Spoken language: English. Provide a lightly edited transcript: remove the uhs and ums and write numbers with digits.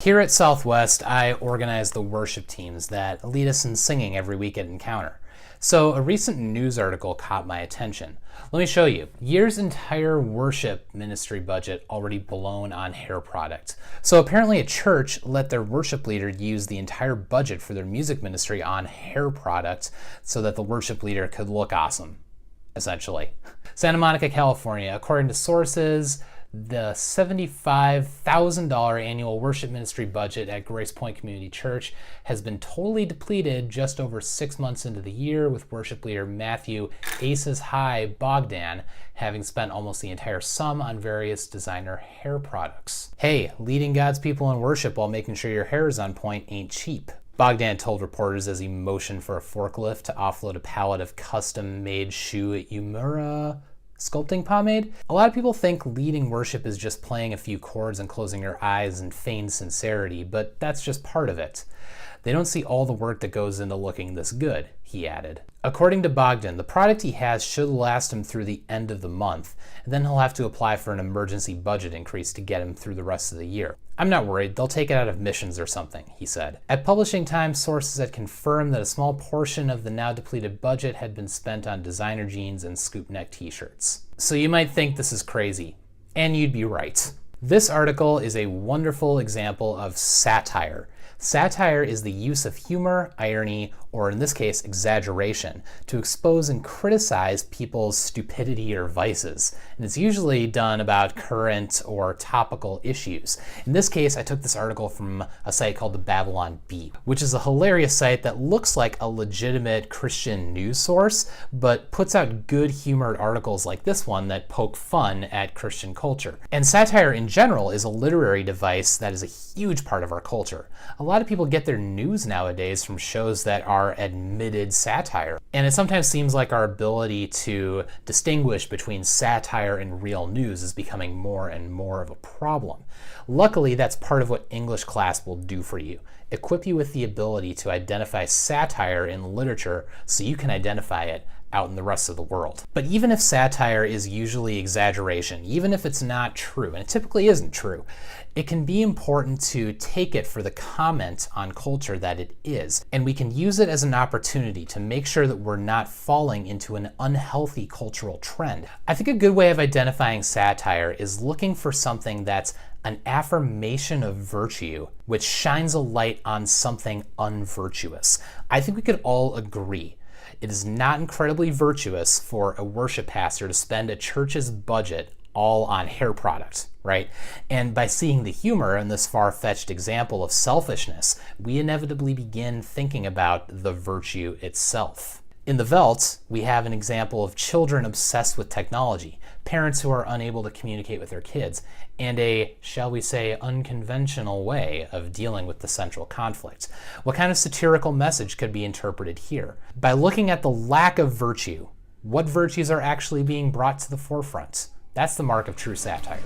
Here at Southwest, I organize the worship teams that lead us in singing every week at Encounter. So a recent news article caught my attention. Let me show you. Year's entire worship ministry budget already blown on hair products. So apparently a church let their worship leader use the entire budget for their music ministry on hair products so that the worship leader could look awesome, essentially. Santa Monica, California, according to sources, the $75,000 annual worship ministry budget at Grace Point Community Church has been totally depleted just over 6 months into the year, with worship leader Matthew Aces High Bogdan having spent almost the entire sum on various designer hair products. Hey, leading God's people in worship while making sure your hair is on point ain't cheap. Bogdan told reporters as he motioned for a forklift to offload a pallet of custom-made Shu Umura sculpting pomade. A lot of people think leading worship is just playing a few chords and closing your eyes and feigned sincerity, but that's just part of it. They don't see all the work that goes into looking this good, he added. According to Bogdan, the product he has should last him through the end of the month, and then he'll have to apply for an emergency budget increase to get him through the rest of the year. I'm not worried, they'll take it out of missions or something, he said. At Publishing Times, sources had confirmed that a small portion of the now depleted budget had been spent on designer jeans and scoop neck t-shirts. So you might think this is crazy, and you'd be right. This article is a wonderful example of satire. Satire is the use of humor, irony, or in this case, exaggeration, to expose and criticize people's stupidity or vices. And it's usually done about current or topical issues. In this case, I took this article from a site called the Babylon Bee, which is a hilarious site that looks like a legitimate Christian news source, but puts out good humored articles like this one that poke fun at Christian culture. And satire in general is a literary device that is a huge part of our culture. A lot of people get their news nowadays from shows that are admitted satire. And it sometimes seems like our ability to distinguish between satire and real news is becoming more and more of a problem. Luckily, that's part of what English class will do for you. Equip you with the ability to identify satire in literature so you can identify it out in the rest of the world. But even if satire is usually exaggeration, even if it's not true, and it typically isn't true, it can be important to take it for the comment on culture that it is. And we can use it as an opportunity to make sure that we're not falling into an unhealthy cultural trend. I think a good way of identifying satire is looking for something that's an affirmation of virtue, which shines a light on something unvirtuous. I think we could all agree it is not incredibly virtuous for a worship pastor to spend a church's budget all on hair products, right? And by seeing the humor in this far-fetched example of selfishness, we inevitably begin thinking about the virtue itself. In the Welt, we have an example of children obsessed with technology, parents who are unable to communicate with their kids, and a, shall we say, unconventional way of dealing with the central conflict. What kind of satirical message could be interpreted here? By looking at the lack of virtue, what virtues are actually being brought to the forefront? That's the mark of true satire.